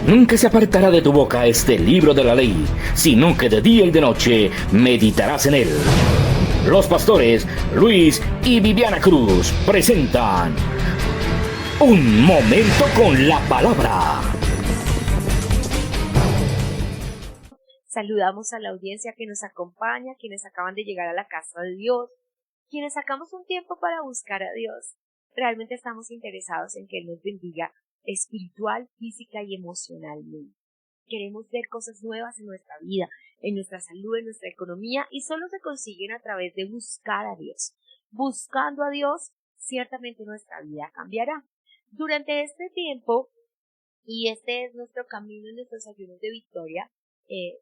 Nunca se apartará de tu boca este libro de la ley, sino que de día y de noche meditarás en él. Los pastores Luis y Viviana Cruz presentan Un Momento con la Palabra. Saludamos a la audiencia que nos acompaña, quienes acaban de llegar a la casa de Dios, quienes sacamos un tiempo para buscar a Dios. Realmente estamos interesados en que Él nos bendiga espiritual, física y emocionalmente. Queremos ver cosas nuevas en nuestra vida, en nuestra salud, en nuestra economía, y solo se consiguen a través de buscar a Dios. Buscando a Dios, ciertamente nuestra vida cambiará. Durante este tiempo, y este es nuestro camino en nuestros ayunos de victoria,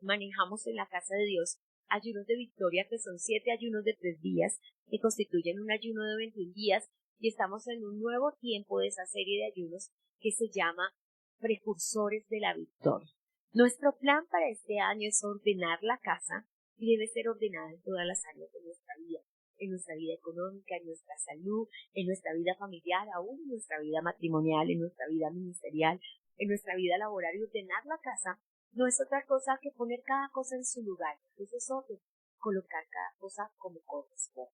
manejamos en la casa de Dios ayunos de victoria, que son 7 ayunos de 3 días, que constituyen un ayuno de 21 días, y estamos en un nuevo tiempo de esa serie de ayunos que se llama Precursores de la Victoria. Nuestro plan para este año es ordenar la casa, y debe ser ordenada en todas las áreas de nuestra vida, en nuestra vida económica, en nuestra salud, en nuestra vida familiar, aún en nuestra vida matrimonial, en nuestra vida ministerial, en nuestra vida laboral. Y ordenar la casa no es otra cosa que poner cada cosa en su lugar. Eso es orden, colocar cada cosa como corresponde.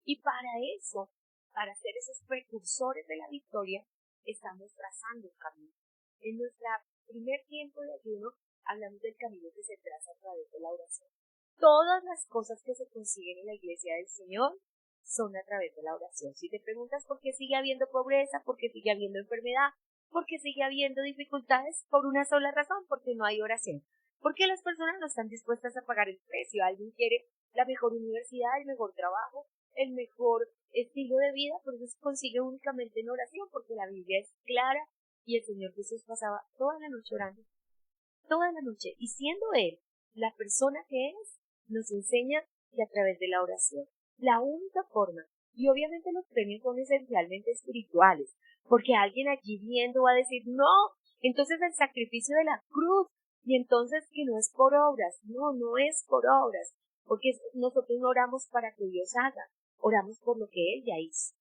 Y para eso, para ser esos precursores de la victoria, estamos trazando un camino. En nuestro primer tiempo de ayuno, hablamos del camino que se traza a través de la oración. Todas las cosas que se consiguen en la iglesia del Señor son a través de la oración. Si te preguntas por qué sigue habiendo pobreza, por qué sigue habiendo enfermedad, porque sigue habiendo dificultades, por una sola razón, porque no hay oración. Porque las personas no están dispuestas a pagar el precio. Alguien quiere la mejor universidad, el mejor trabajo, el mejor estilo de vida, pero eso se consigue únicamente en oración, porque la Biblia es clara y el Señor Jesús pasaba toda la noche orando, toda la noche, y siendo Él la persona que es, nos enseña que a través de la oración, la única forma, y obviamente los premios son esencialmente espirituales, porque alguien allí viendo va a decir, no, entonces el sacrificio de la cruz, y entonces que no es por obras. No, no es por obras, porque nosotros no oramos para que Dios haga, oramos por lo que Él ya hizo,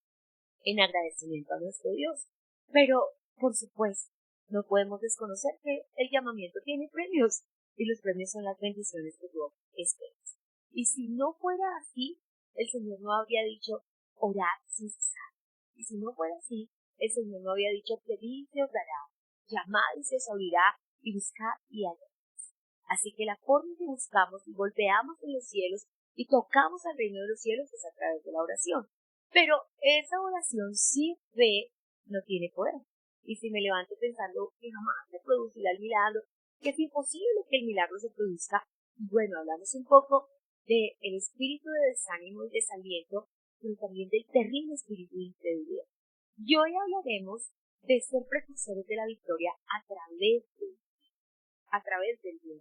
en agradecimiento a nuestro Dios. Pero, por supuesto, no podemos desconocer que el llamamiento tiene premios, y los premios son las bendiciones que tú esperas. Y si no fuera así, el Señor no habría dicho, orad sin cesar. Y si no fuera así, el Señor no había dicho, pedid y se os dará, llamad y se os abrirá, y buscad y hallaréis. Así que la forma en que buscamos y golpeamos en los cielos y tocamos al reino de los cielos es a través de la oración. Pero esa oración sin fe no tiene poder. Y si me levanto pensando que jamás se producirá el milagro, que es imposible que el milagro se produzca, bueno, hablamos un poco del espíritu de desánimo y desaliento, pero también del terrible espíritu de incredulidad. Y hoy hablaremos de ser precursores de la victoria a través del bien.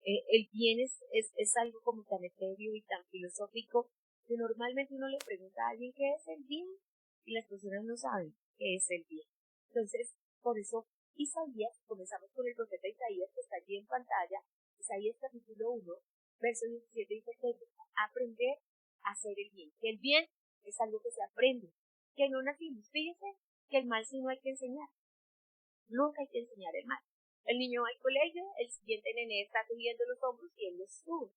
El bien es algo como tan etéreo y tan filosófico que normalmente uno le pregunta a alguien qué es el bien y las personas no saben qué es el bien. Entonces, por eso Isaías, comenzamos con el profeta Isaías, que está allí en pantalla. Isaías capítulo 1, verso 17 dice que aprender a hacer el bien. Que el bien es algo que se aprende, que no nacimos. Fíjense que el mal sí no hay que enseñar. Nunca hay que enseñar el mal. El niño va al colegio, el siguiente nené está subiendo los hombros y él los sube.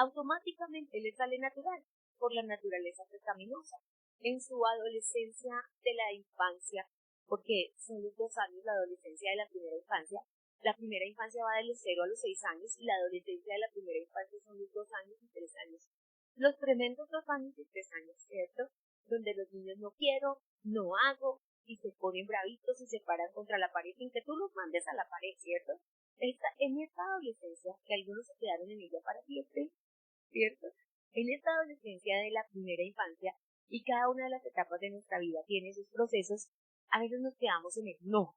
Automáticamente le sale natural, por la naturaleza pecaminosa. En su adolescencia de la infancia, porque son los 2 años la adolescencia de la primera infancia va de los 0 a los 6 años, y la adolescencia de la primera infancia son los 2 años y 3 años. Los tremendos 2 años y 3 años, ¿cierto? Donde los niños no quiero, no hago, y se ponen bravitos y se paran contra la pared sin que tú los mandes a la pared, ¿cierto? En esta adolescencia, que algunos se quedaron en ella para siempre, ¿cierto? En esta adolescencia de la primera infancia, y cada una de las etapas de nuestra vida tiene sus procesos, a veces nos quedamos en el no.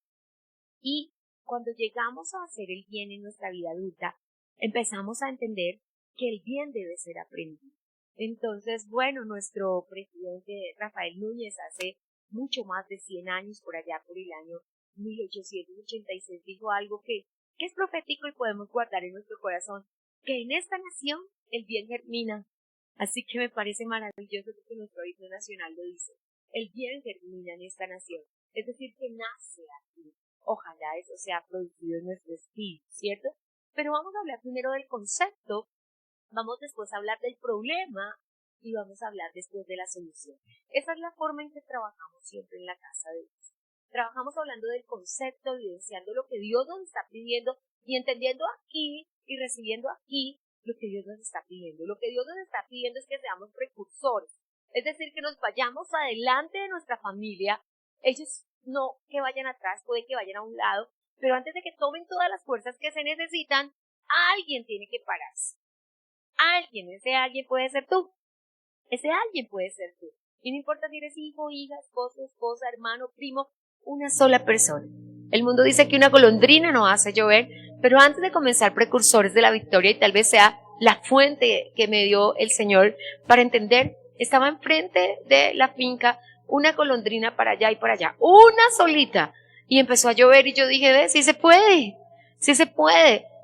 Y cuando llegamos a hacer el bien en nuestra vida adulta, empezamos a entender que el bien debe ser aprendido. Entonces, bueno, nuestro presidente Rafael Núñez hace mucho más de 100 años, por allá por el año 1886, dijo algo que es profético y podemos guardar en nuestro corazón, que en esta nación el bien germina. Así que me parece maravilloso que nuestro himno nacional lo dice. El bien germina en esta nación, es decir, que nace aquí. Ojalá eso sea producido en nuestro espíritu, ¿cierto? Pero vamos a hablar primero del concepto, vamos después a hablar del problema y vamos a hablar después de la solución. Esa es la forma en que trabajamos siempre en la casa de Dios. Trabajamos hablando del concepto, evidenciando lo que Dios nos está pidiendo y entendiendo aquí y recibiendo aquí lo que Dios nos está pidiendo. Lo que Dios nos está pidiendo es que seamos precursores, es decir, que nos vayamos adelante de nuestra familia. Ellos no que vayan atrás, puede que vayan a un lado, pero antes de que tomen todas las fuerzas que se necesitan, alguien tiene que pararse. Alguien, ese alguien puede ser tú. Ese alguien puede ser tú. Y no importa si eres hijo, hija, esposa, hermano, primo, una sola persona. El mundo dice que una golondrina no hace llover, pero antes de comenzar Precursores de la Victoria, y tal vez sea la fuente que me dio el Señor para entender, estaba enfrente de la finca una golondrina para allá y para allá, una solita, y empezó a llover y yo dije, ve, sí se puede,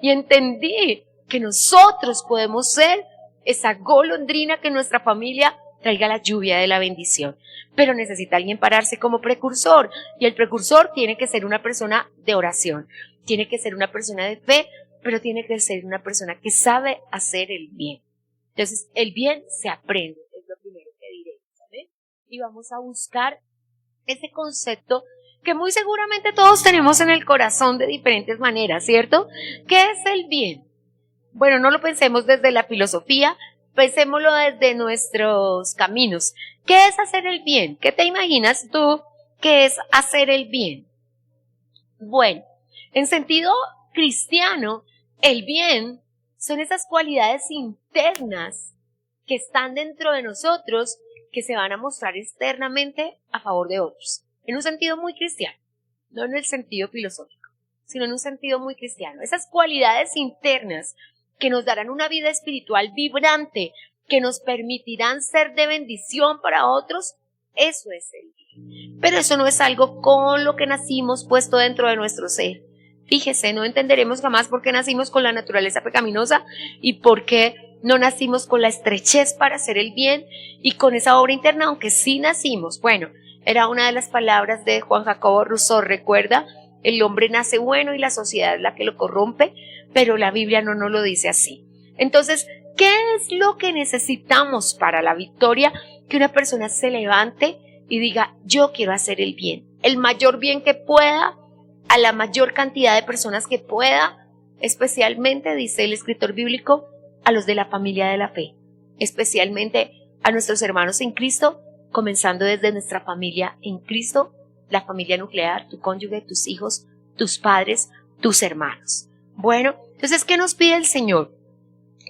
y entendí que nosotros podemos ser esa golondrina que en nuestra familia traiga la lluvia de la bendición, pero necesita alguien pararse como precursor, y el precursor tiene que ser una persona de oración, tiene que ser una persona de fe, pero tiene que ser una persona que sabe hacer el bien. Entonces, el bien se aprende, es lo primero que diré, ¿sabes? Y vamos a buscar ese concepto que muy seguramente todos tenemos en el corazón de diferentes maneras, ¿cierto? ¿Qué es el bien? Bueno, no lo pensemos desde la filosofía, pensémoslo desde nuestros caminos. ¿Qué es hacer el bien? ¿Qué te imaginas tú que es hacer el bien? Bueno, en sentido cristiano, el bien son esas cualidades internas que están dentro de nosotros que se van a mostrar externamente a favor de otros. En un sentido muy cristiano, no en el sentido filosófico, sino en un sentido muy cristiano. Esas cualidades internas que nos darán una vida espiritual vibrante, que nos permitirán ser de bendición para otros, eso es el bien. Pero eso no es algo con lo que nacimos puesto dentro de nuestro ser. Fíjese, no entenderemos jamás por qué nacimos con la naturaleza pecaminosa y por qué no nacimos con la estrechez para hacer el bien y con esa obra interna, aunque sí nacimos. Bueno, era una de las palabras de Juan Jacobo Rousseau, recuerda, el hombre nace bueno y la sociedad es la que lo corrompe, pero la Biblia no nos lo dice así. Entonces, ¿qué es lo que necesitamos para la victoria? Que una persona se levante y diga, yo quiero hacer el bien, el mayor bien que pueda, a la mayor cantidad de personas que pueda, especialmente, dice el escritor bíblico, a los de la familia de la fe, especialmente a nuestros hermanos en Cristo, comenzando desde nuestra familia en Cristo, la familia nuclear, tu cónyuge, tus hijos, tus padres, tus hermanos. Bueno, entonces, ¿qué nos pide el Señor?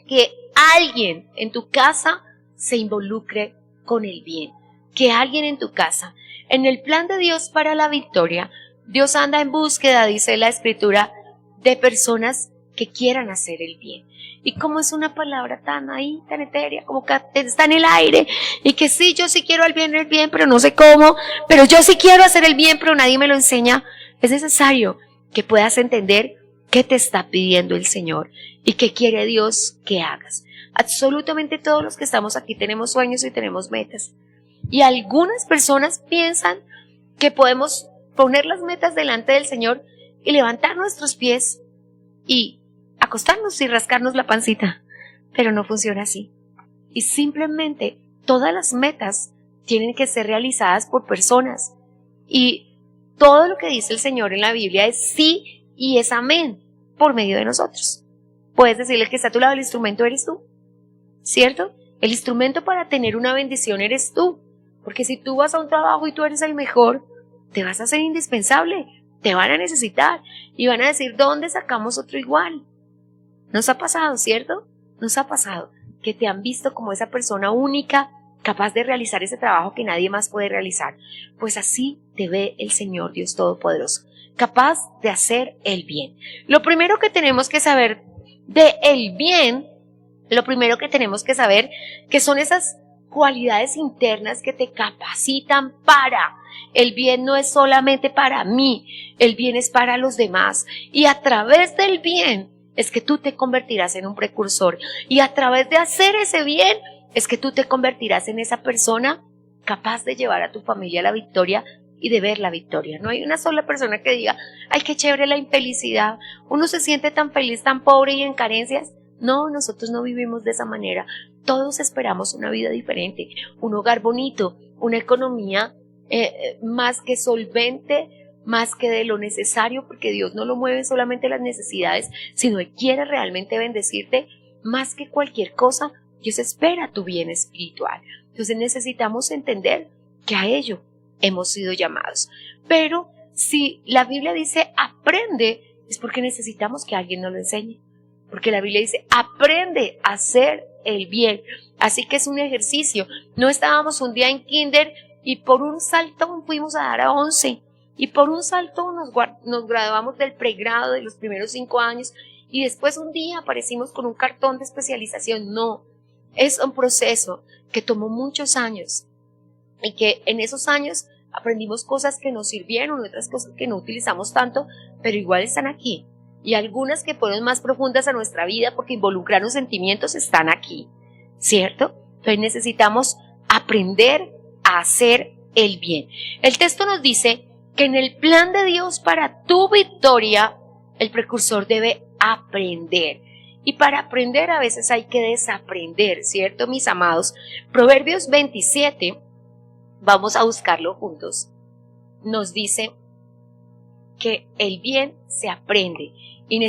Que alguien en tu casa se involucre con el bien, que alguien en tu casa, en el plan de Dios para la victoria, Dios anda en búsqueda, dice la Escritura, de personas que quieran hacer el bien. Y como es una palabra tan ahí, tan etérea, como que está en el aire, y que sí, yo sí quiero el bien, pero no sé cómo, pero yo sí quiero hacer el bien, pero nadie me lo enseña, es necesario que puedas entender qué te está pidiendo el Señor y qué quiere Dios que hagas. Absolutamente todos los que estamos aquí tenemos sueños y tenemos metas. Y algunas personas piensan que podemos poner las metas delante del Señor y levantar nuestros pies y acostarnos y rascarnos la pancita, pero no funciona así. Y simplemente todas las metas tienen que ser realizadas por personas, y todo lo que dice el Señor en la Biblia es sí y es amén por medio de nosotros. Puedes decirle que está a tu lado, el instrumento eres tú, ¿cierto? El instrumento para tener una bendición eres tú, porque si tú vas a un trabajo y tú eres el mejor, te vas a hacer indispensable, te van a necesitar y van a decir, ¿dónde sacamos otro igual? Nos ha pasado, ¿cierto? Nos ha pasado que te han visto como esa persona única, capaz de realizar ese trabajo que nadie más puede realizar. Pues así te ve el Señor Dios Todopoderoso, capaz de hacer el bien. Lo primero que tenemos que saber de el bien, lo primero que tenemos que saber que son esas cualidades internas que te capacitan para. El bien no es solamente para mí, el bien es para los demás, y a través del bien es que tú te convertirás en un precursor, y a través de hacer ese bien es que tú te convertirás en esa persona capaz de llevar a tu familia a la victoria y de ver la victoria. No hay una sola persona que diga, ay, qué chévere la infelicidad, uno se siente tan feliz, tan pobre y en carencias. No, nosotros no vivimos de esa manera. Todos esperamos una vida diferente, un hogar bonito, una economía más que solvente, más que de lo necesario, porque Dios no lo mueve solamente las necesidades, sino Él quiere realmente bendecirte más que cualquier cosa. Dios espera tu bien espiritual. Entonces necesitamos entender que a ello hemos sido llamados. Pero si la Biblia dice aprende, es porque necesitamos que alguien nos lo enseñe. Porque la Biblia dice aprende a hacer el bien. Así que es un ejercicio. No estábamos un día en kinder y por un saltón fuimos a dar a 11. Y por un saltón nos graduamos del pregrado de los primeros 5 años. Y después un día aparecimos con un cartón de especialización. No, es un proceso que tomó muchos años. Y que en esos años aprendimos cosas que nos sirvieron, otras cosas que no utilizamos tanto, pero igual están aquí. Y algunas que fueron más profundas a nuestra vida porque involucraron sentimientos están aquí, ¿cierto? Entonces necesitamos aprender a hacer el bien. El texto nos dice que en el plan de Dios para tu victoria, el precursor debe aprender. Y para aprender a veces hay que desaprender, ¿cierto, mis amados? Proverbios 27, vamos a buscarlo juntos, nos dice que el bien se aprende. Y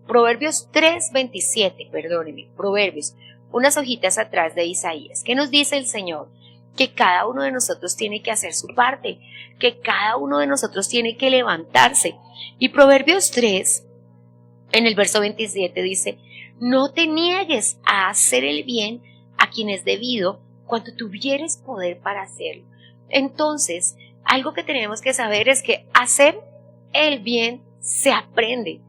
Proverbios 3:27, perdónenme, Proverbios, unas hojitas atrás de Isaías. ¿Qué nos dice el Señor? Que cada uno de nosotros tiene que hacer su parte, que cada uno de nosotros tiene que levantarse. Y Proverbios 3, en el verso 27 dice, no te niegues a hacer el bien a quien es debido cuando tuvieres poder para hacerlo. Entonces, algo que tenemos que saber es que hacer el bien se aprende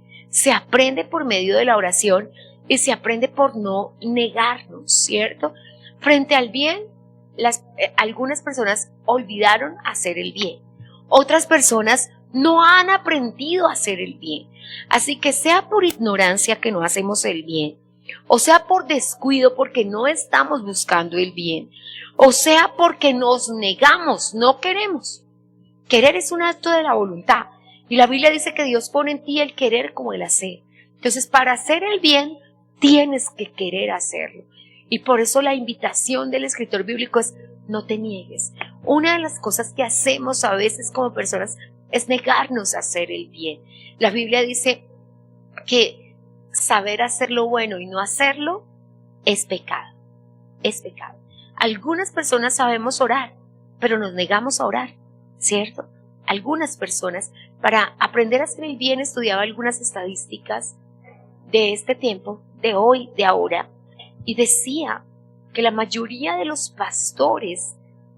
por medio de la oración y se aprende por no negarnos, ¿cierto? Frente al bien, algunas personas olvidaron hacer el bien, otras personas no han aprendido a hacer el bien, así que sea por ignorancia que no hacemos el bien, o sea por descuido porque no estamos buscando el bien, o sea porque nos negamos, no queremos. Querer es un acto de la voluntad. Y la Biblia dice que Dios pone en ti el querer como el hacer. Entonces, para hacer el bien, tienes que querer hacerlo. Y por eso la invitación del escritor bíblico es, no te niegues. Una de las cosas que hacemos a veces como personas es negarnos a hacer el bien. La Biblia dice que saber hacer lo bueno y no hacerlo es pecado. Es pecado. Algunas personas sabemos orar, pero nos negamos a orar, ¿cierto? Algunas personas, para aprender a hacer el bien, estudiaba algunas estadísticas de este tiempo, de hoy, de ahora, y decía que la mayoría de los pastores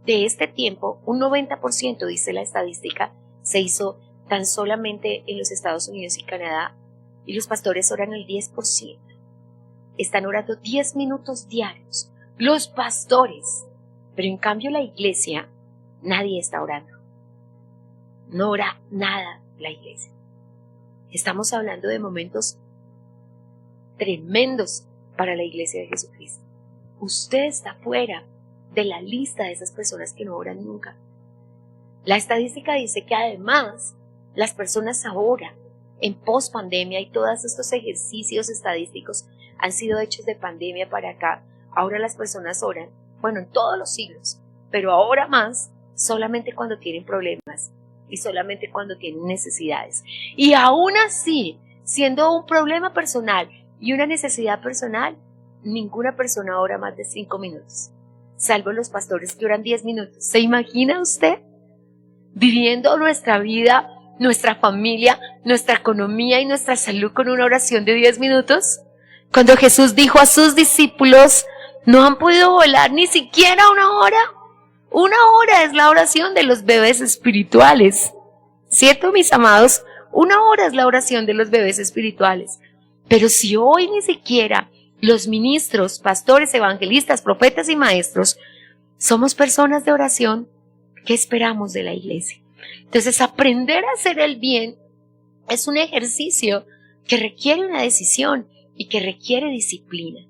de este tiempo, un 90%, dice la estadística, se hizo tan solamente en los Estados Unidos y Canadá, y los pastores oran el 10%. Están orando 10 minutos diarios, los pastores, pero en cambio la iglesia, nadie está orando. No ora nada la iglesia. Estamos hablando de momentos tremendos para la iglesia de Jesucristo. Usted está fuera de la lista de esas personas que no oran nunca. La estadística dice que además las personas ahora, en post-pandemia, y todos estos ejercicios estadísticos han sido hechos de pandemia para acá, ahora las personas oran, bueno, en todos los siglos, pero ahora más, solamente cuando tienen problemas. Y solamente cuando tienen necesidades. Y aún así, siendo un problema personal y una necesidad personal, ninguna persona ora más de 5 minutos, salvo los pastores que oran 10 minutos. ¿Se imagina usted viviendo nuestra vida, nuestra familia, nuestra economía y nuestra salud con una oración de 10 minutos? Cuando Jesús dijo a sus discípulos, no han podido volar ni siquiera una hora. Una hora es la oración de los bebés espirituales, ¿cierto, mis amados? Una hora es la oración de los bebés espirituales. Pero si hoy ni siquiera los ministros, pastores, evangelistas, profetas y maestros somos personas de oración, ¿qué esperamos de la iglesia? Entonces, aprender a hacer el bien es un ejercicio que requiere una decisión y que requiere disciplina.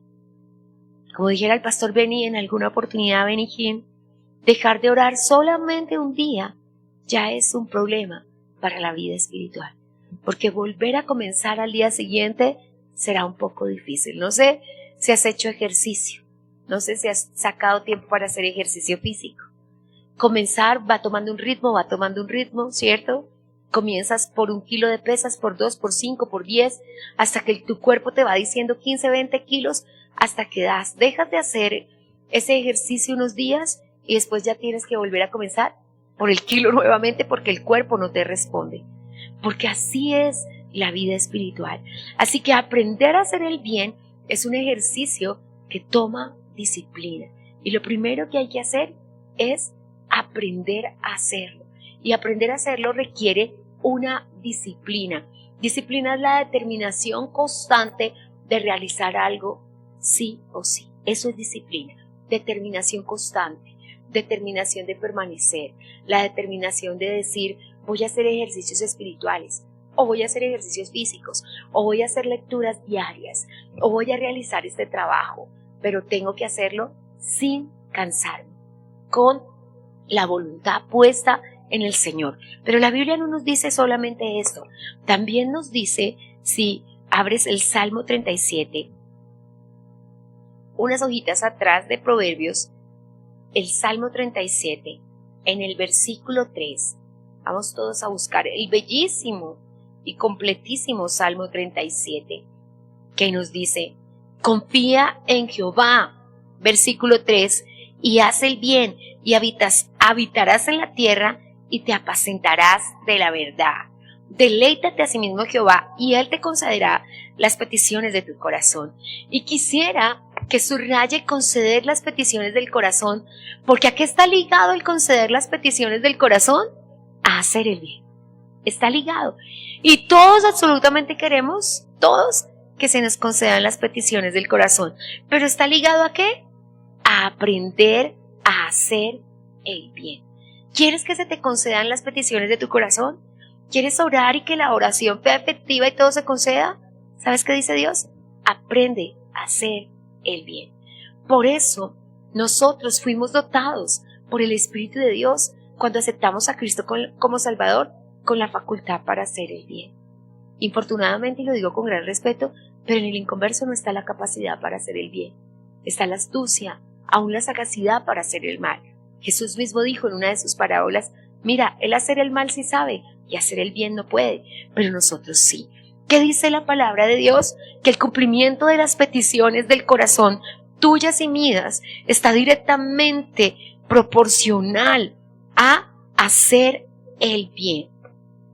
Como dijera el pastor Benny en alguna oportunidad, Benny Hinn, dejar de orar solamente un día ya es un problema para la vida espiritual, porque volver a comenzar al día siguiente será un poco difícil. No sé si has hecho ejercicio, no sé si has sacado tiempo para hacer ejercicio físico. Comenzar va tomando un ritmo, ¿cierto? Comienzas por 1 kilo de pesas, por 2, por 5, por 10, hasta que tu cuerpo te va diciendo 15, 20 kilos, hasta que dejas de hacer ese ejercicio unos días y después ya tienes que volver a comenzar por el kilo nuevamente porque el cuerpo no te responde. Porque así es la vida espiritual. Así que aprender a hacer el bien es un ejercicio que toma disciplina. Y lo primero que hay que hacer es aprender a hacerlo. Y aprender a hacerlo requiere una disciplina. Disciplina es la determinación constante de realizar algo sí o sí. Eso es disciplina. Determinación constante. Determinación de permanecer. La determinación de decir, voy a hacer ejercicios espirituales, o voy a hacer ejercicios físicos, o voy a hacer lecturas diarias, o voy a realizar este trabajo, pero tengo que hacerlo sin cansarme, con la voluntad puesta en el Señor. Pero la Biblia no nos dice solamente esto, también nos dice, si abres el Salmo 37, unas hojitas atrás de Proverbios, el Salmo 37, en el versículo 3, vamos todos a buscar el bellísimo y completísimo Salmo 37, que nos dice, confía en Jehová, versículo 3, y haz el bien, y habitarás en la tierra, y te apacentarás de la verdad. Deleítate a sí mismo Jehová, y Él te concederá las peticiones de tu corazón. Y quisiera que subraye conceder las peticiones del corazón, porque ¿a qué está ligado el conceder las peticiones del corazón? A hacer el bien. Está ligado. Y todos absolutamente queremos, todos, que se nos concedan las peticiones del corazón. Pero ¿está ligado a qué? A aprender a hacer el bien. ¿Quieres que se te concedan las peticiones de tu corazón? ¿Quieres orar y que la oración sea efectiva y todo se conceda? ¿Sabes qué dice Dios? Aprende a hacer el bien. Por eso, nosotros fuimos dotados por el Espíritu de Dios cuando aceptamos a Cristo como Salvador, con la facultad para hacer el bien. Infortunadamente, y lo digo con gran respeto, pero en el inconverso no está la capacidad para hacer el bien. Está la astucia, aún la sagacidad para hacer el mal. Jesús mismo dijo en una de sus parábolas, mira, él hacer el mal sí sabe, y hacer el bien no puede, pero nosotros sí. ¿Qué dice la palabra de Dios? Que el cumplimiento de las peticiones del corazón, tuyas y mías, está directamente proporcional a hacer el bien.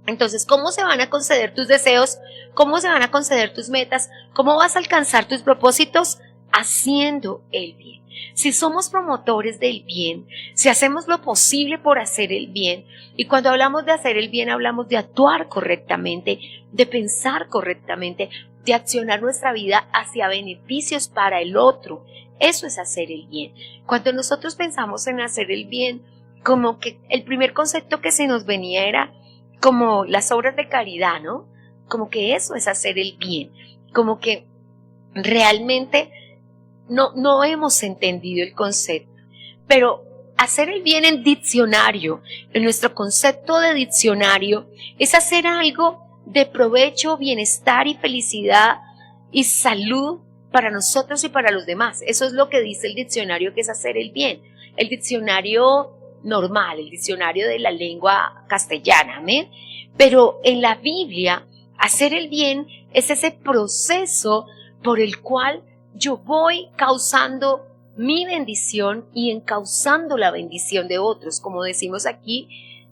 Entonces, ¿cómo se van a conceder tus deseos? ¿Cómo se van a conceder tus metas? ¿Cómo vas a alcanzar tus propósitos? Haciendo el bien. Si somos promotores del bien, si hacemos lo posible por hacer el bien, y cuando hablamos de hacer el bien, hablamos de actuar correctamente, de pensar correctamente, de accionar nuestra vida hacia beneficios para el otro. Eso es hacer el bien. Cuando nosotros pensamos en hacer el bien, como que el primer concepto que se nos venía era como las obras de caridad, ¿no? Como que eso es hacer el bien, como que realmente no hemos entendido el concepto. Pero hacer el bien en diccionario, en nuestro concepto de diccionario, es hacer algo de provecho, bienestar y felicidad y salud para nosotros y para los demás. Eso es lo que dice el diccionario que es hacer el bien. El diccionario normal, el diccionario de la lengua castellana, ¿amén? Pero en la Biblia, hacer el bien es ese proceso por el cual yo voy causando mi bendición y encauzando la bendición de otros, como decimos aquí,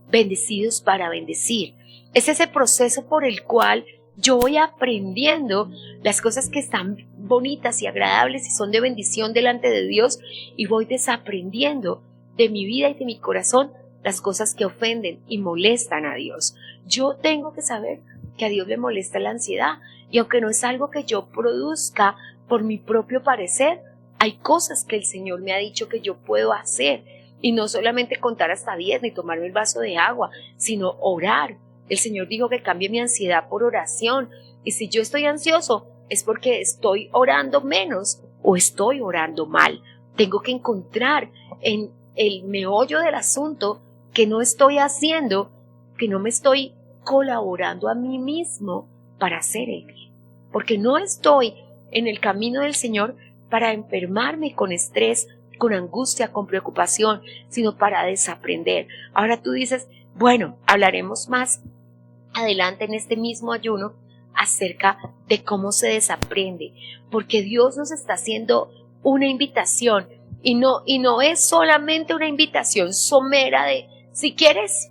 bendecidos para bendecir. Es ese proceso por el cual yo voy aprendiendo las cosas que están bonitas y agradables y son de bendición delante de Dios, y voy desaprendiendo de mi vida y de mi corazón las cosas que ofenden y molestan a Dios. Yo tengo que saber que a Dios le molesta la ansiedad, y aunque no es algo que yo produzca por mi propio parecer, hay cosas que el Señor me ha dicho que yo puedo hacer, y no solamente contar hasta 10 ni tomarme el vaso de agua, sino orar. El Señor dijo que cambie mi ansiedad por oración, y si yo estoy ansioso es porque estoy orando menos o estoy orando mal. Tengo que encontrar en el meollo del asunto que no estoy haciendo, que no me estoy colaborando a mí mismo para hacer el bien. Porque no estoy en el camino del Señor para enfermarme con estrés, con angustia, con preocupación, sino para desaprender. Ahora tú dices, bueno, hablaremos más adelante en este mismo ayuno acerca de cómo se desaprende, porque Dios nos está haciendo una invitación y no es solamente una invitación somera de si quieres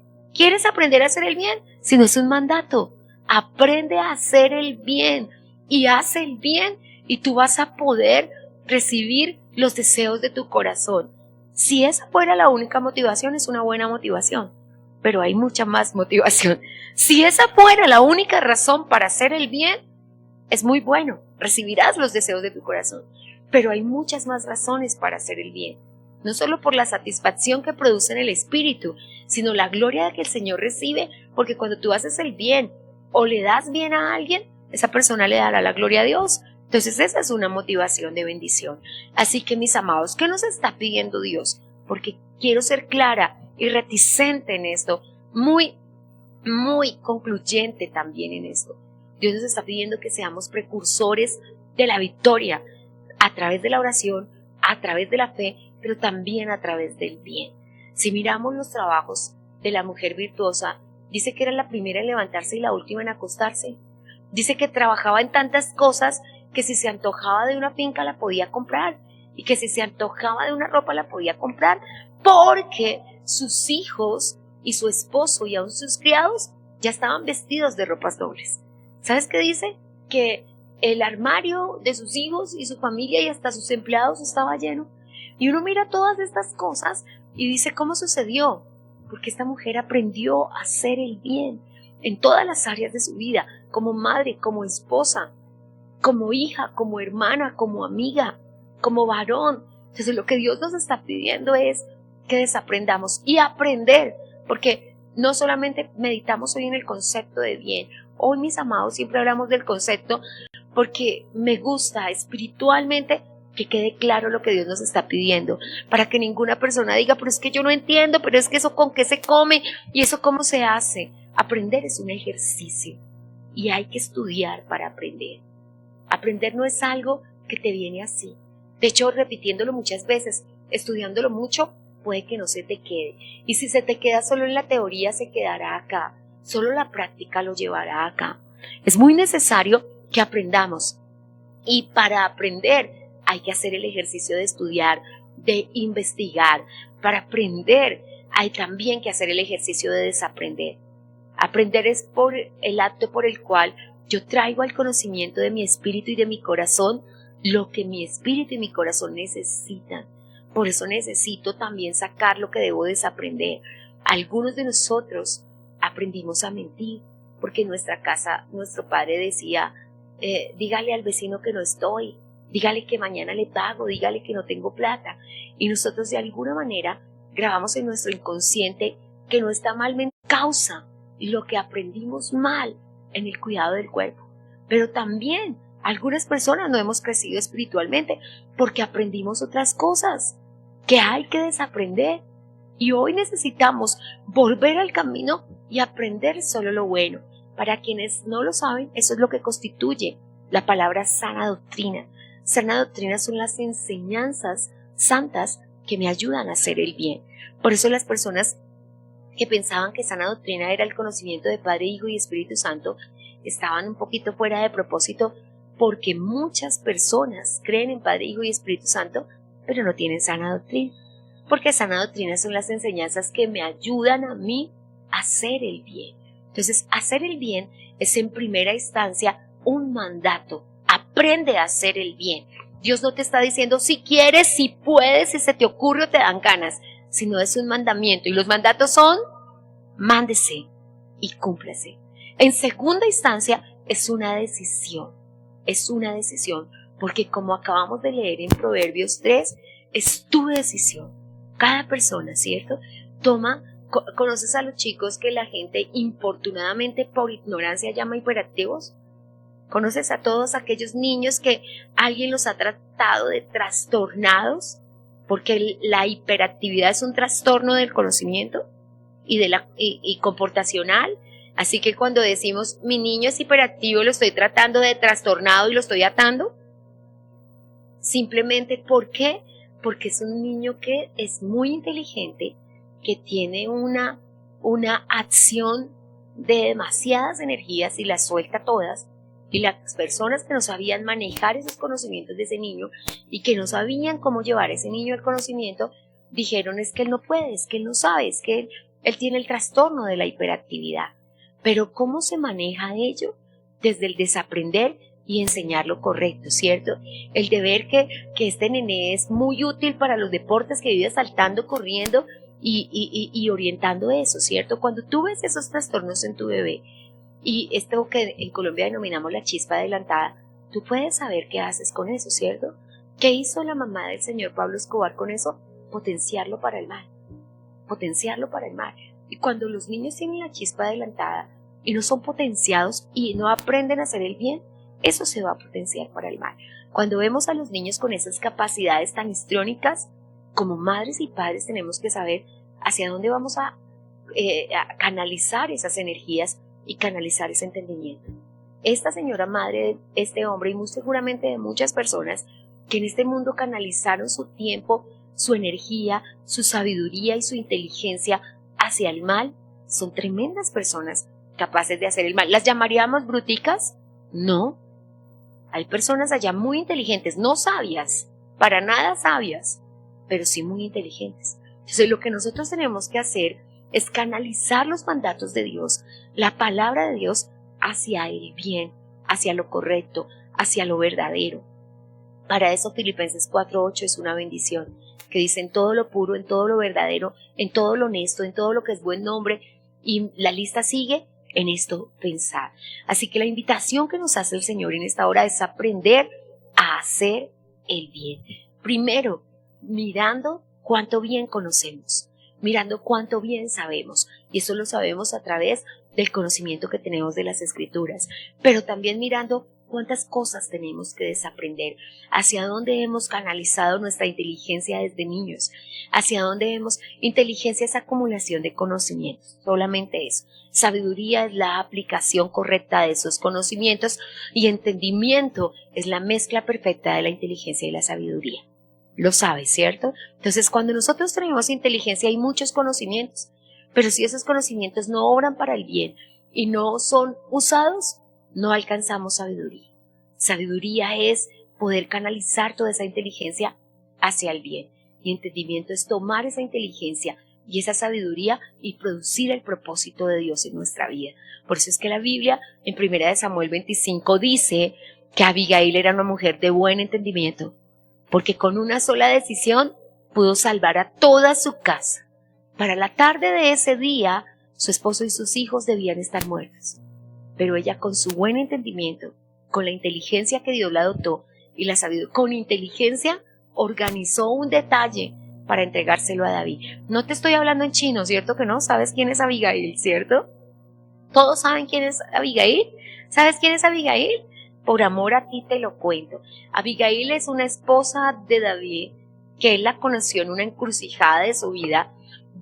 aprender a hacer el bien, sino es un mandato. Aprende a hacer el bien y haz el bien y tú vas a poder recibir los deseos de tu corazón. Si esa fuera la única motivación, es una buena motivación, pero hay mucha más motivación. Si esa fuera la única razón para hacer el bien, es muy bueno, recibirás los deseos de tu corazón, pero hay muchas más razones para hacer el bien, no solo por la satisfacción que produce en el espíritu, sino la gloria que el Señor recibe, porque cuando tú haces el bien o le das bien a alguien, esa persona le dará la gloria a Dios. Entonces esa es una motivación de bendición. Así que mis amados, ¿qué nos está pidiendo Dios? Porque quiero ser clara y reticente en esto, muy concluyente también en esto. Dios nos está pidiendo que seamos precursores de la victoria a través de la oración, a través de la fe, pero también a través del bien. Si miramos los trabajos de la mujer virtuosa, dice que era la primera en levantarse y la última en acostarse. Dice que trabajaba en tantas cosas que si se antojaba de una finca la podía comprar y que si se antojaba de una ropa la podía comprar porque sus hijos y su esposo y aún sus criados ya estaban vestidos de ropas dobles. ¿Sabes qué dice? Que el armario de sus hijos y su familia y hasta sus empleados estaba lleno. Y uno mira todas estas cosas y dice, ¿cómo sucedió? Porque esta mujer aprendió a hacer el bien en todas las áreas de su vida, como madre, como esposa, como hija, como hermana, como amiga, como varón. Entonces lo que Dios nos está pidiendo es que desaprendamos y aprender, porque no solamente meditamos hoy en el concepto de bien. Hoy, mis amados, siempre hablamos del concepto porque me gusta espiritualmente que quede claro lo que Dios nos está pidiendo, para que ninguna persona diga, pero es que yo no entiendo, pero es que eso con qué se come y eso cómo se hace. Aprender es un ejercicio y hay que estudiar para aprender. Aprender no es algo que te viene así. De hecho, repitiéndolo muchas veces, estudiándolo mucho, puede que no se te quede. Y si se te queda solo en la teoría, se quedará acá. Solo la práctica lo llevará acá. Es muy necesario que aprendamos. Y para aprender hay que hacer el ejercicio de estudiar, de investigar. Para aprender hay también que hacer el ejercicio de desaprender. Aprender es por el acto por el cual yo traigo al conocimiento de mi espíritu y de mi corazón lo que mi espíritu y mi corazón necesitan. Por eso necesito también sacar lo que debo desaprender. Algunos de nosotros aprendimos a mentir, porque en nuestra casa nuestro padre decía, dígale al vecino que no estoy, dígale que mañana le pago, dígale que no tengo plata. Y nosotros de alguna manera grabamos en nuestro inconsciente que no está mal causa lo que aprendimos mal en el cuidado del cuerpo. Pero también algunas personas no hemos crecido espiritualmente porque aprendimos otras cosas que hay que desaprender. Y hoy necesitamos volver al camino y aprender solo lo bueno. Para quienes no lo saben, eso es lo que constituye la palabra sana doctrina. Sana doctrina son las enseñanzas santas que me ayudan a hacer el bien. Por eso las personas que pensaban que sana doctrina era el conocimiento de Padre, Hijo y Espíritu Santo estaban un poquito fuera de propósito, porque muchas personas creen en Padre, Hijo y Espíritu Santo, pero no tienen sana doctrina. Porque sana doctrina son las enseñanzas que me ayudan a mí a hacer el bien. Entonces, hacer el bien es en primera instancia un mandato. Aprende a hacer el bien. Dios no te está diciendo si quieres, si puedes, si se te ocurre o te dan ganas, sino es un mandamiento. Y los mandatos son, mándese y cúmplase. En segunda instancia, es una decisión. Es una decisión, porque como acabamos de leer en Proverbios 3, es tu decisión. Cada persona, ¿cierto? ¿Conoces a los chicos que la gente importunadamente por ignorancia llama hiperactivos? ¿Conoces a todos aquellos niños que alguien los ha tratado de trastornados? Porque la hiperactividad es un trastorno del conocimiento. y comportacional. Así que cuando decimos mi niño es hiperactivo, lo estoy tratando de trastornado y lo estoy atando. Simplemente, ¿por qué? Porque es un niño que es muy inteligente, que tiene una acción de demasiadas energías y las suelta todas. Y las personas que no sabían manejar esos conocimientos de ese niño y que no sabían cómo llevar a ese niño al conocimiento, dijeron es que él no puede, es que él no sabe, es que él tiene el trastorno de la hiperactividad. Pero ¿cómo se maneja ello? Desde el desaprender y enseñar lo correcto, ¿cierto? El de ver que este nené es muy útil para los deportes, que vive saltando, corriendo y orientando eso, ¿cierto? Cuando tú ves esos trastornos en tu bebé, y esto que en Colombia denominamos la chispa adelantada, tú puedes saber qué haces con eso, ¿cierto? ¿Qué hizo la mamá del señor Pablo Escobar con eso? Potenciarlo para el mal. Potenciarlo para el mal. Y cuando los niños tienen la chispa adelantada y no son potenciados y no aprenden a hacer el bien, eso se va a potenciar para el mal. Cuando vemos a los niños con esas capacidades tan histriónicas, como madres y padres tenemos que saber hacia dónde vamos a canalizar esas energías y canalizar ese entendimiento. Esta señora madre de este hombre y muy seguramente de muchas personas que en este mundo canalizaron su tiempo, su energía, su sabiduría y su inteligencia hacia el mal, son tremendas personas capaces de hacer el mal. ¿Las llamaríamos bruticas? No. Hay personas allá muy inteligentes, no sabias, para nada sabias, pero sí muy inteligentes. Entonces lo que nosotros tenemos que hacer es canalizar los mandatos de Dios, la palabra de Dios hacia el bien, hacia lo correcto, hacia lo verdadero. Para eso Filipenses 4:8 es una bendición, que dice en todo lo puro, en todo lo verdadero, en todo lo honesto, en todo lo que es buen nombre, y la lista sigue, en esto pensar. Así que la invitación que nos hace el Señor en esta hora es aprender a hacer el bien. Primero, mirando cuánto bien conocemos, mirando cuánto bien sabemos, y eso lo sabemos a través del conocimiento que tenemos de las Escrituras, pero también mirando cuántas cosas tenemos que desaprender, hacia dónde hemos canalizado nuestra inteligencia desde niños, hacia dónde inteligencia es acumulación de conocimientos, solamente eso. Sabiduría es la aplicación correcta de esos conocimientos y entendimiento es la mezcla perfecta de la inteligencia y la sabiduría. Lo sabes, ¿cierto? Entonces, cuando nosotros tenemos inteligencia hay muchos conocimientos, pero si esos conocimientos no obran para el bien y no son usados, no alcanzamos sabiduría. Sabiduría es poder canalizar toda esa inteligencia hacia el bien. Y entendimiento es tomar esa inteligencia y esa sabiduría y producir el propósito de Dios en nuestra vida. Por eso es que la Biblia en 1 Samuel 25 dice que Abigail era una mujer de buen entendimiento, porque con una sola decisión pudo salvar a toda su casa. Para la tarde de ese día, su esposo y sus hijos debían estar muertos. Pero ella con su buen entendimiento, con la inteligencia que Dios la dotó y la sabiduría, con inteligencia organizó un detalle para entregárselo a David. No te estoy hablando en chino, ¿cierto que no? ¿Sabes quién es Abigail, cierto? ¿Todos saben quién es Abigail? ¿Sabes quién es Abigail? Por amor a ti te lo cuento. Abigail es una esposa de David que él la conoció en una encrucijada de su vida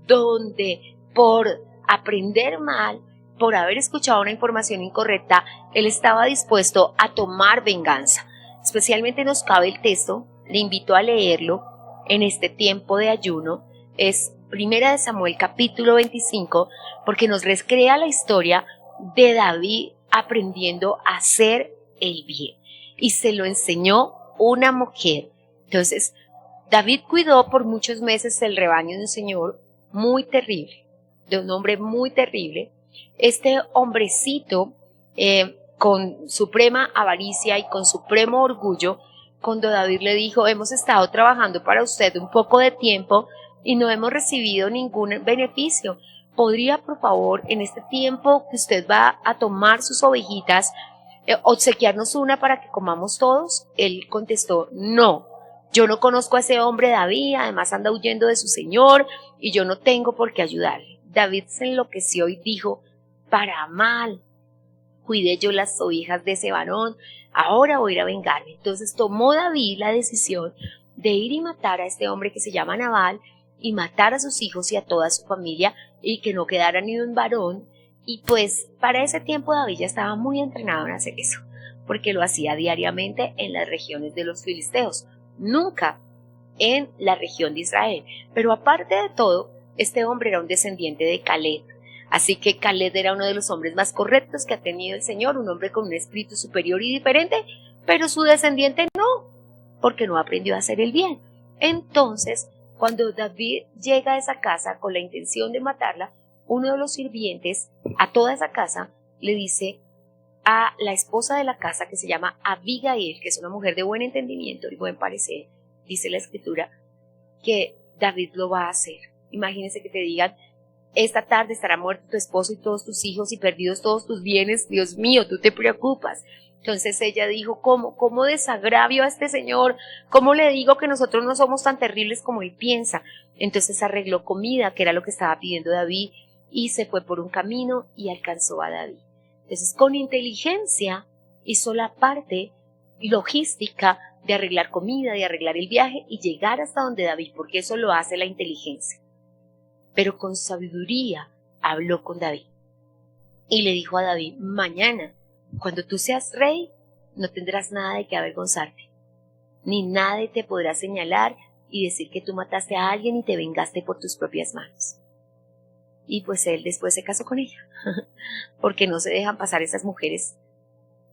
donde por aprender mal, por haber escuchado una información incorrecta, él estaba dispuesto a tomar venganza. Especialmente nos cabe el texto, le invito a leerlo en este tiempo de ayuno, es 1 Samuel capítulo 25, porque nos recrea la historia de David aprendiendo a hacer el bien. Y se lo enseñó una mujer. Entonces, David cuidó por muchos meses el rebaño de un señor muy terrible, de un hombre muy terrible. Este hombrecito, con suprema avaricia y con supremo orgullo, cuando David le dijo, hemos estado trabajando para usted un poco de tiempo y no hemos recibido ningún beneficio. ¿Podría, por favor, en este tiempo que usted va a tomar sus ovejitas, obsequiarnos una para que comamos todos? Él contestó, no, yo no conozco a ese hombre David, además anda huyendo de su señor y yo no tengo por qué ayudarle. David se enloqueció y dijo, para mal, cuidé yo las ovejas de ese varón, ahora voy a ir a vengarme. Entonces tomó David la decisión de ir y matar a este hombre que se llama Nabal y matar a sus hijos y a toda su familia y que no quedara ni un varón. Y pues para ese tiempo David ya estaba muy entrenado en hacer eso, porque lo hacía diariamente en las regiones de los filisteos, nunca en la región de Israel. Pero aparte de todo, este hombre era un descendiente de Caleb. Así que Caleb era uno de los hombres más correctos que ha tenido el Señor, un hombre con un espíritu superior y diferente, pero su descendiente no, porque no aprendió a hacer el bien. Entonces, cuando David llega a esa casa con la intención de matarla, uno de los sirvientes a toda esa casa le dice a la esposa de la casa, que se llama Abigail, que es una mujer de buen entendimiento y buen parecer, dice la escritura, que David lo va a hacer. Imagínense que te digan: esta tarde estará muerto tu esposo y todos tus hijos y perdidos todos tus bienes. Dios mío, tú te preocupas. Entonces ella dijo: ¿Cómo desagravio a este señor? ¿Cómo le digo que nosotros no somos tan terribles como él piensa? Entonces arregló comida, que era lo que estaba pidiendo David, y se fue por un camino y alcanzó a David. Entonces, con inteligencia hizo la parte logística de arreglar comida, de arreglar el viaje y llegar hasta donde David, porque eso lo hace la inteligencia. Pero con sabiduría habló con David y le dijo a David: mañana, cuando tú seas rey, no tendrás nada de que avergonzarte, ni nadie te podrá señalar y decir que tú mataste a alguien y te vengaste por tus propias manos. Y pues él después se casó con ella, porque no se dejan pasar esas mujeres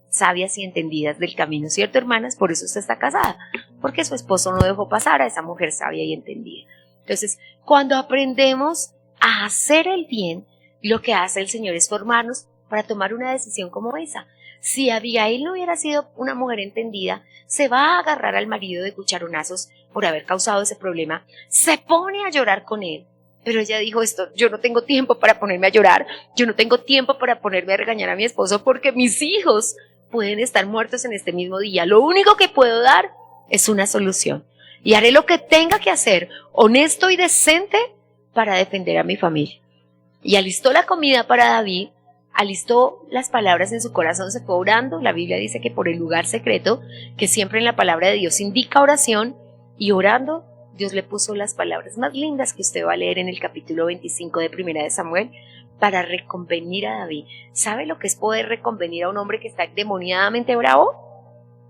sabias y entendidas del camino, ¿cierto, hermanas? Por eso usted está casada, porque su esposo no dejó pasar a esa mujer sabia y entendida. Entonces, cuando aprendemos a hacer el bien, lo que hace el Señor es formarnos para tomar una decisión como esa. Si Abigail no hubiera sido una mujer entendida, se va a agarrar al marido de cucharonazos por haber causado ese problema, se pone a llorar con él. Pero ella dijo esto: yo no tengo tiempo para ponerme a llorar, yo no tengo tiempo para ponerme a regañar a mi esposo porque mis hijos pueden estar muertos en este mismo día. Lo único que puedo dar es una solución y haré lo que tenga que hacer, honesto y decente, para defender a mi familia. Y alistó la comida para David, alistó las palabras en su corazón, se fue orando. La Biblia dice que por el lugar secreto, que siempre en la palabra de Dios indica oración, y orando Dios le puso las palabras más lindas que usted va a leer en el capítulo 25 de Primera de Samuel para reconvenir a David. ¿Sabe lo que es poder reconvenir a un hombre que está demoniadamente bravo?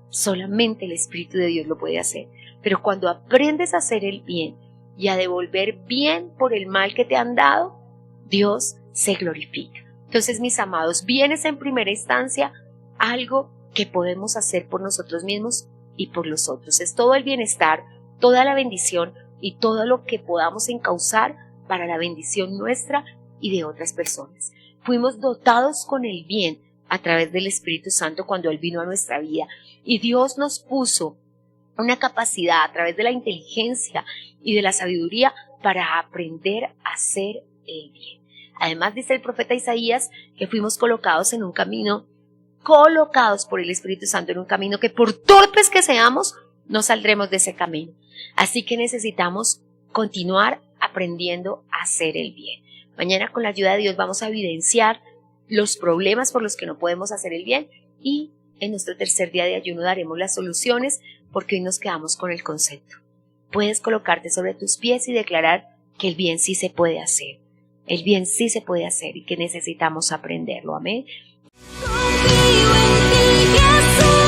Solamente el Espíritu de Dios lo puede hacer. Pero cuando aprendes a hacer el bien y a devolver bien por el mal que te han dado, Dios se glorifica. Entonces, mis amados, bien es en primera instancia algo que podemos hacer por nosotros mismos y por los otros. Es todo el bienestar, toda la bendición y todo lo que podamos encauzar para la bendición nuestra y de otras personas. Fuimos dotados con el bien a través del Espíritu Santo cuando Él vino a nuestra vida, y Dios nos puso una capacidad a través de la inteligencia y de la sabiduría para aprender a hacer el bien. Además, dice el profeta Isaías que fuimos colocados en un camino, colocados por el Espíritu Santo en un camino que, por torpes que seamos, no saldremos de ese camino. Así que necesitamos continuar aprendiendo a hacer el bien. Mañana, con la ayuda de Dios, vamos a evidenciar los problemas por los que no podemos hacer el bien, y en nuestro tercer día de ayuno daremos las soluciones, porque hoy nos quedamos con el concepto. Puedes colocarte sobre tus pies y declarar que el bien sí se puede hacer. El bien sí se puede hacer y que necesitamos aprenderlo. Amén. Confío en ti, Jesús.